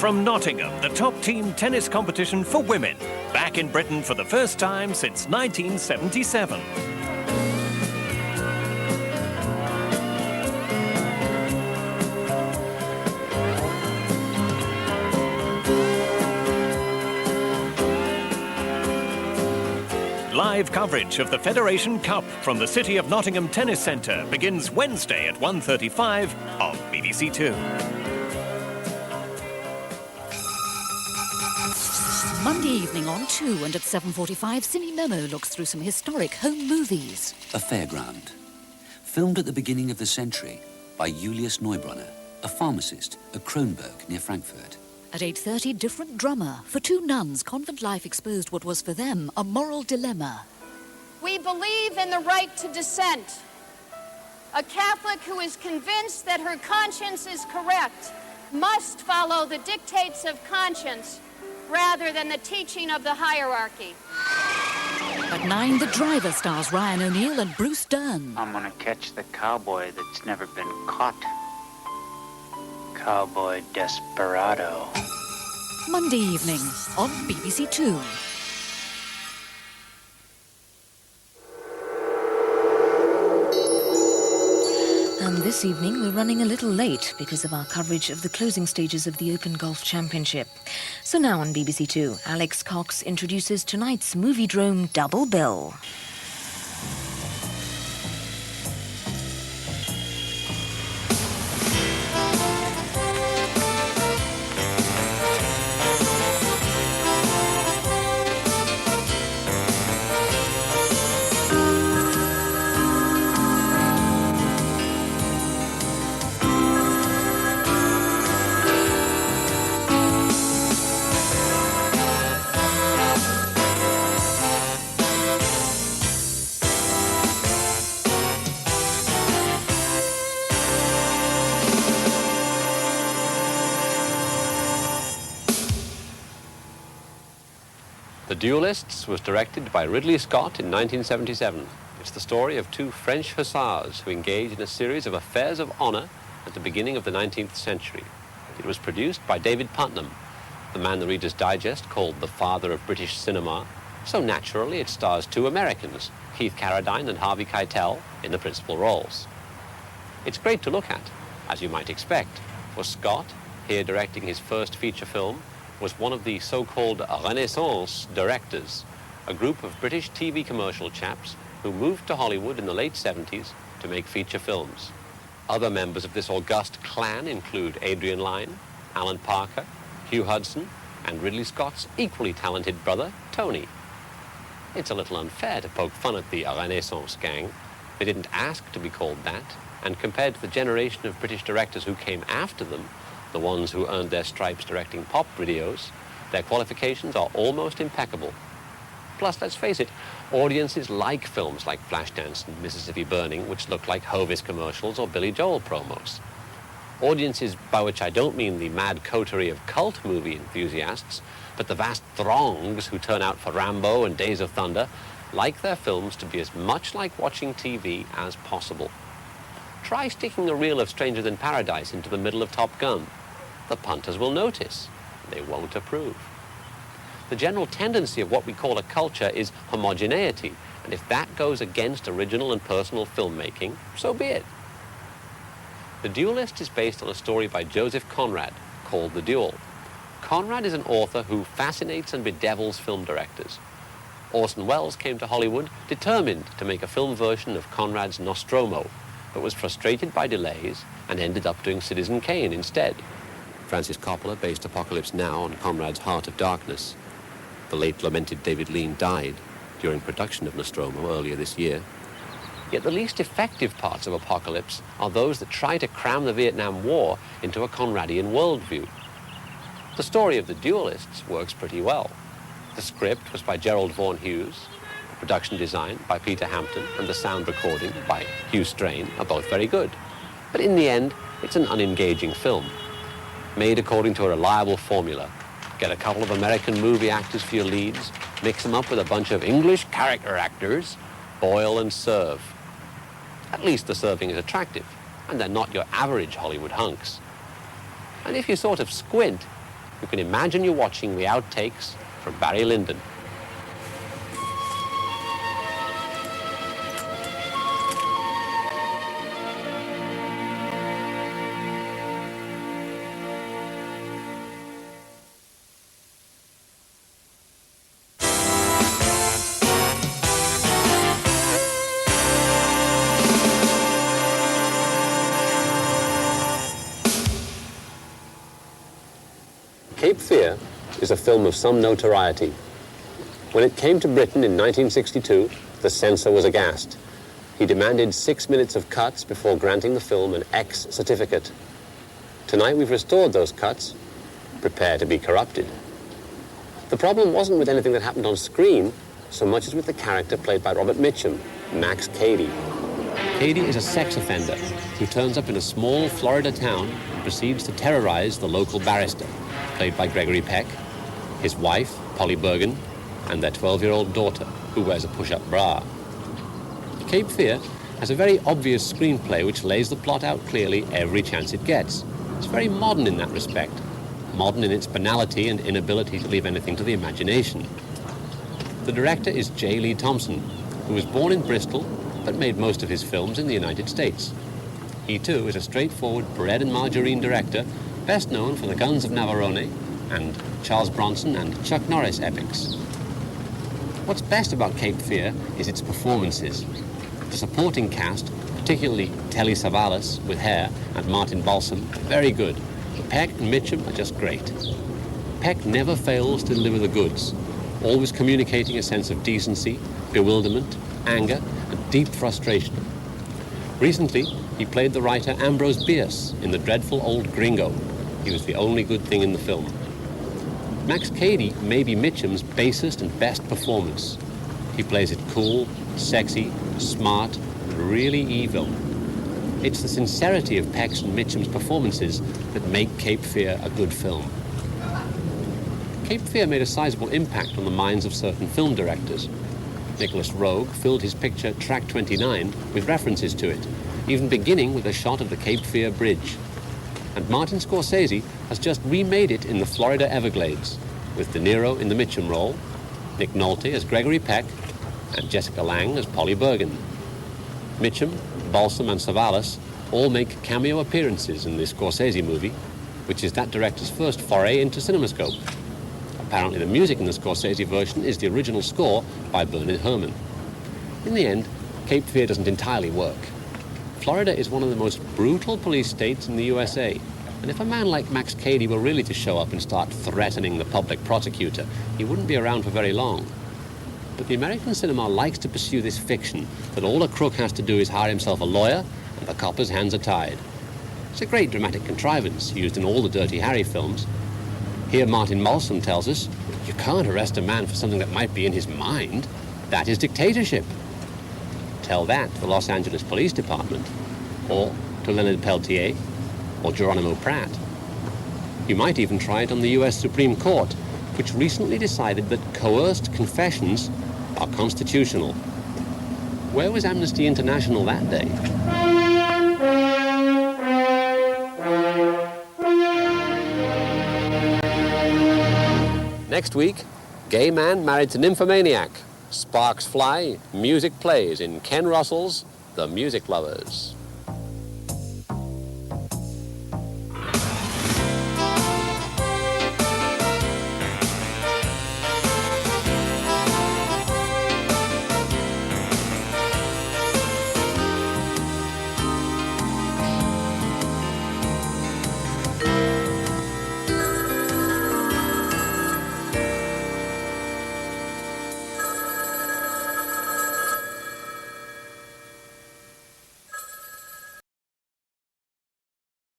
From Nottingham, the top team tennis competition for women. Back in Britain for the first time since 1977. Live coverage of the Federation Cup from the City of Nottingham Tennis Centre begins Wednesday at 1:35 on BBC2. Monday evening on 2 and at 7:45, Cine Memo looks through some historic home movies. A fairground. Filmed at the beginning of the century by Julius Neubrunner, a pharmacist at Kronberg near Frankfurt. At 8:30, different drummer. For two nuns, convent life exposed what was for them a moral dilemma. We believe in the right to dissent. A Catholic who is convinced that her conscience is correct must follow the dictates of conscience rather than the teaching of the hierarchy. At 9, The Driver stars Ryan O'Neal and Bruce Dern. I'm gonna catch the cowboy that's never been caught. Cowboy Desperado. Monday evening on BBC2. And this evening we're running a little late because of our coverage of the closing stages of the Open Golf Championship. So now on BBC2, Alex Cox introduces tonight's Moviedrome double bill. The Duelists was directed by Ridley Scott in 1977. It's the story of two French hussars who engage in a series of affairs of honor at the beginning of the 19th century. It was produced by David Putnam, the man the Reader's Digest called the father of British cinema. So naturally it stars two Americans, Keith Carradine and Harvey Keitel, in the principal roles. It's great to look at, as you might expect, for Scott, here directing his first feature film, was one of the so-called Renaissance directors, a group of British TV commercial chaps who moved to Hollywood in the late 70s to make feature films. Other members of this august clan include Adrian Lyne, Alan Parker, Hugh Hudson, and Ridley Scott's equally talented brother, Tony. It's a little unfair to poke fun at the Renaissance gang. They didn't ask to be called that, and compared to the generation of British directors who came after them, the ones who earned their stripes directing pop videos, their qualifications are almost impeccable. Plus, let's face it, audiences like films like Flashdance and Mississippi Burning, which look like Hovis commercials or Billy Joel promos. Audiences, by which I don't mean the mad coterie of cult movie enthusiasts, but the vast throngs who turn out for Rambo and Days of Thunder, like their films to be as much like watching TV as possible. Try sticking a reel of Stranger Than Paradise into the middle of Top Gun. The punters will notice. They won't approve. The general tendency of what we call a culture is homogeneity, and if that goes against original and personal filmmaking, so be it. The Duelist is based on a story by Joseph Conrad called The Duel. Conrad is an author who fascinates and bedevils film directors. Orson Welles came to Hollywood determined to make a film version of Conrad's Nostromo, but was frustrated by delays and ended up doing Citizen Kane instead. Francis Coppola based Apocalypse Now on Conrad's Heart of Darkness. The late lamented David Lean died during production of Nostromo earlier this year. Yet the least effective parts of Apocalypse are those that try to cram the Vietnam War into a Conradian worldview. The story of the Duelists works pretty well. The script was by Gerald Vaughan Hughes, the production design by Peter Hampton, and the sound recording by Hugh Strain are both very good. But in the end, it's an unengaging film, made according to a reliable formula. Get a couple of American movie actors for your leads, mix them up with a bunch of English character actors, boil and serve. At least the serving is attractive, and they're not your average Hollywood hunks. And if you sort of squint, you can imagine you're watching the outtakes from Barry Lyndon. Cape Fear is a film of some notoriety. When it came to Britain in 1962, the censor was aghast. He demanded 6 minutes of cuts before granting the film an X certificate. Tonight we've restored those cuts. Prepare to be corrupted. The problem wasn't with anything that happened on screen, so much as with the character played by Robert Mitchum, Max Cady. Cady is a sex offender who turns up in a small Florida town and proceeds to terrorize the local barrister, played by Gregory Peck, his wife, Polly Bergen, and their 12-year-old daughter, who wears a push-up bra. Cape Fear has a very obvious screenplay which lays the plot out clearly every chance it gets. It's very modern in that respect, modern in its banality and inability to leave anything to the imagination. The director is J. Lee Thompson, who was born in Bristol but made most of his films in the United States. He too is a straightforward bread and margarine director, best known for the Guns of Navarone and Charles Bronson and Chuck Norris epics. What's best about Cape Fear is its performances. The supporting cast, particularly Telly Savalas with hair and Martin Balsam, are very good. Peck and Mitchum are just great. Peck never fails to deliver the goods, always communicating a sense of decency, bewilderment, anger, and deep frustration. Recently, he played the writer Ambrose Bierce in The Dreadful Old Gringo. He was the only good thing in the film. Max Cady may be Mitchum's basest and best performance. He plays it cool, sexy, smart, and really evil. It's the sincerity of Peck's and Mitchum's performances that make Cape Fear a good film. Cape Fear made a sizable impact on the minds of certain film directors. Nicholas Roeg filled his picture Track 29 with references to it, even beginning with a shot of the Cape Fear Bridge. And Martin Scorsese has just remade it in the Florida Everglades, with De Niro in the Mitchum role, Nick Nolte as Gregory Peck, and Jessica Lange as Polly Bergen. Mitchum, Balsam, and Savalas all make cameo appearances in this Scorsese movie, which is that director's first foray into CinemaScope. Apparently the music in the Scorsese version is the original score by Bernard Herrmann. In the end, Cape Fear doesn't entirely work. Florida is one of the most brutal police states in the USA, and if a man like Max Cady were really to show up and start threatening the public prosecutor, he wouldn't be around for very long. But the American cinema likes to pursue this fiction that all a crook has to do is hire himself a lawyer and the copper's hands are tied. It's a great dramatic contrivance used in all the Dirty Harry films. Here Martin Balsam tells us, you can't arrest a man for something that might be in his mind. That is dictatorship. Tell that to the Los Angeles Police Department, or to Leonard Peltier, or Geronimo Pratt. You might even try it on the US Supreme Court, which recently decided that coerced confessions are constitutional. Where was Amnesty International that day? Next week, gay man married to nymphomaniac. Sparks fly, music plays in Ken Russell's The Music Lovers.